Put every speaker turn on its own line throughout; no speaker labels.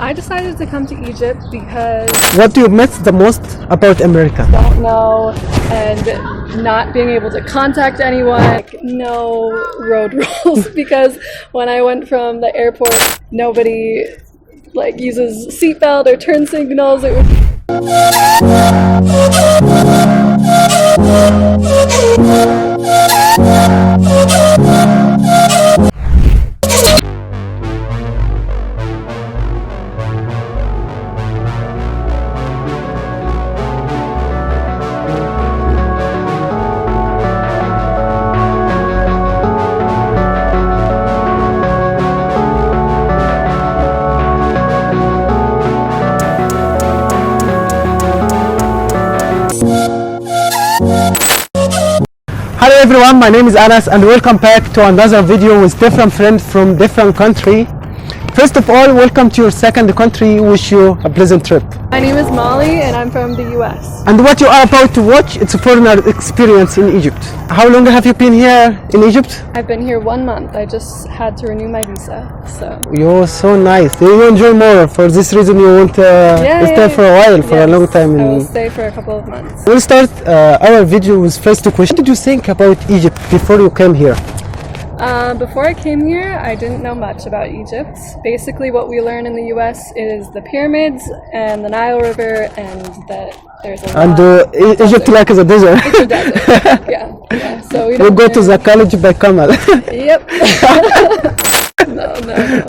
I decided to come to Egypt because
What do you miss the most about America?
I don't know, and not being able to contact anyone, like, no road rules. Because when I went from the airport, nobody like uses seatbelt or turn signals. It was
Hello everyone, my name is Anas and welcome back to another video with different friends from different country. First of all, welcome to your second country. Wish you a pleasant trip.
My name is Molly and I'm from the US.
And what you are about to watch, it's a foreigner experience in Egypt. How long have you been here in Egypt?
I've been here 1 month. I just had to renew my visa, so.
You're so nice. You enjoy more. For this reason you want to stay for a while, for a long time.
I will stay for a couple of months.
We'll start our video with first question. What did you think about Egypt before you came here?
Before I came here, I didn't know much about Egypt. Basically, what we learn in the US is the pyramids and the Nile River, and that there's a lot.
And Egypt like is a desert.
It's a desert. Yeah. So we
go to the college by camel.
Yep. No.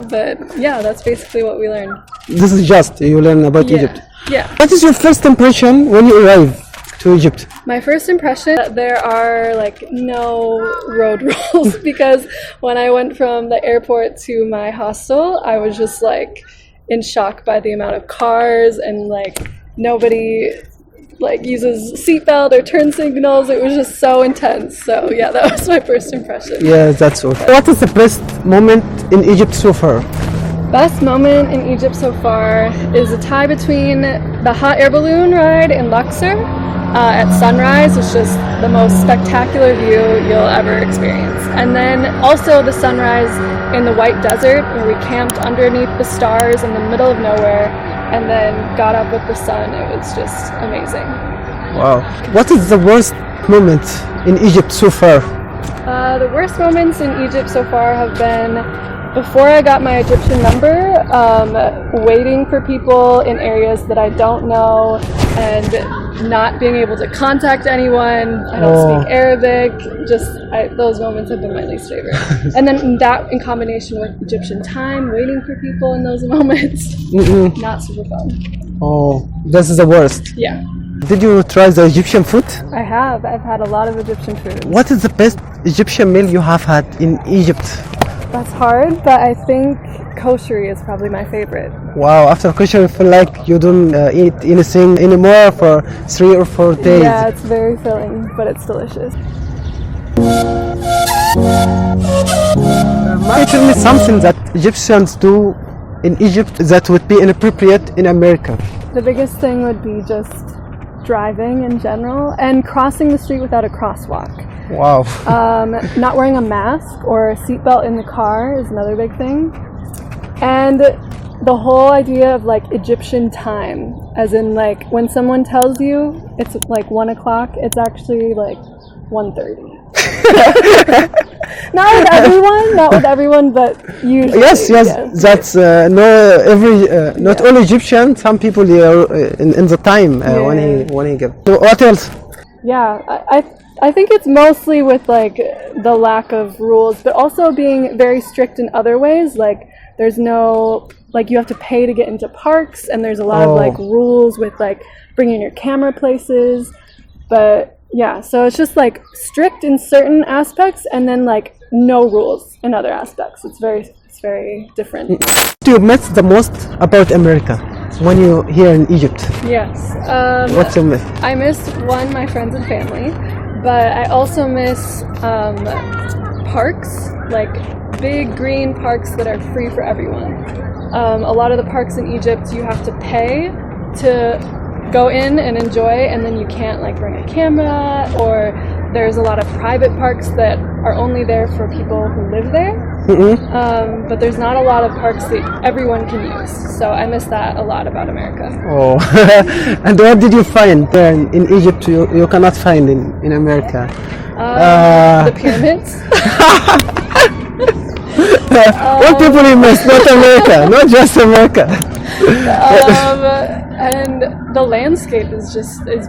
But yeah, that's basically what we learn.
This is just you learn about Egypt.
Yeah.
What is your first impression when you arrive to Egypt?
My first impression, there are like no road rules, because when I went from the airport to my hostel, I was just like in shock by the amount of cars, and like nobody like uses seatbelt or turn signals. It was just so intense. So yeah, that was my first impression.
Yeah, that's all. What is the best moment in Egypt so far?
Best moment in Egypt so far is a tie between the hot air balloon ride in Luxor at sunrise. It's just the most spectacular view you'll ever experience. And then also the sunrise in the white desert, where we camped underneath the stars in the middle of nowhere and then got up with the sun. It was just amazing.
Wow. What is the worst moment in Egypt so far?
The worst moments in Egypt so far have been before I got my Egyptian number, waiting for people in areas that I don't know and not being able to contact anyone. I don't speak Arabic. Those moments have been my least favorite. And then that in combination with Egyptian time, waiting for people in those moments, not super fun.
Oh, this is the worst.
Yeah.
Did you try the Egyptian food?
I have. I've had a lot of Egyptian food.
What is the best Egyptian meal you have had in Egypt?
That's hard, but I think kosher is probably my favorite.
Wow, after kosher you feel like you don't eat anything anymore for 3 or 4 days.
Yeah, it's very filling, but it's delicious.
Might tell me something that Egyptians do in Egypt that would be inappropriate in America?
The biggest thing would be just driving in general and crossing the street without a crosswalk.
Wow.
Not wearing a mask or a seatbelt in the car is another big thing. And the whole idea of like Egyptian time, as in like when someone tells you it's like 1 o'clock, it's actually like 1:30. Not with everyone, but usually.
Yes. That's not all Egyptian. Some people are in the time when he gives. So what else?
Yeah, I think it's mostly with like the lack of rules, but also being very strict in other ways. Like there's no, like you have to pay to get into parks, and there's a lot of like rules with like bringing your camera places. But yeah, so it's just like strict in certain aspects and then like no rules in other aspects. It's very different.
What do you miss the most about America when you're here in Egypt?
Yes.
What's you miss?
I miss my friends and family. But I also miss parks, like big green parks that are free for everyone. A lot of the parks in Egypt, you have to pay to go in and enjoy, and then you can't like bring a camera or there's a lot of private parks that are only there for people who live there. But there's not a lot of parks that everyone can use. So I miss that a lot about America.
Oh, and what did you find there in Egypt you cannot find in America?
The pyramids.
What people you miss? Not America, not just America.
And the landscape is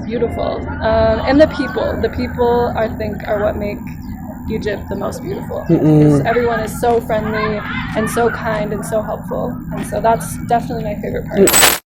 beautiful. And the people. The people I think are what make Egypt the most beautiful. Because everyone is so friendly and so kind and so helpful. And so that's definitely my favorite part.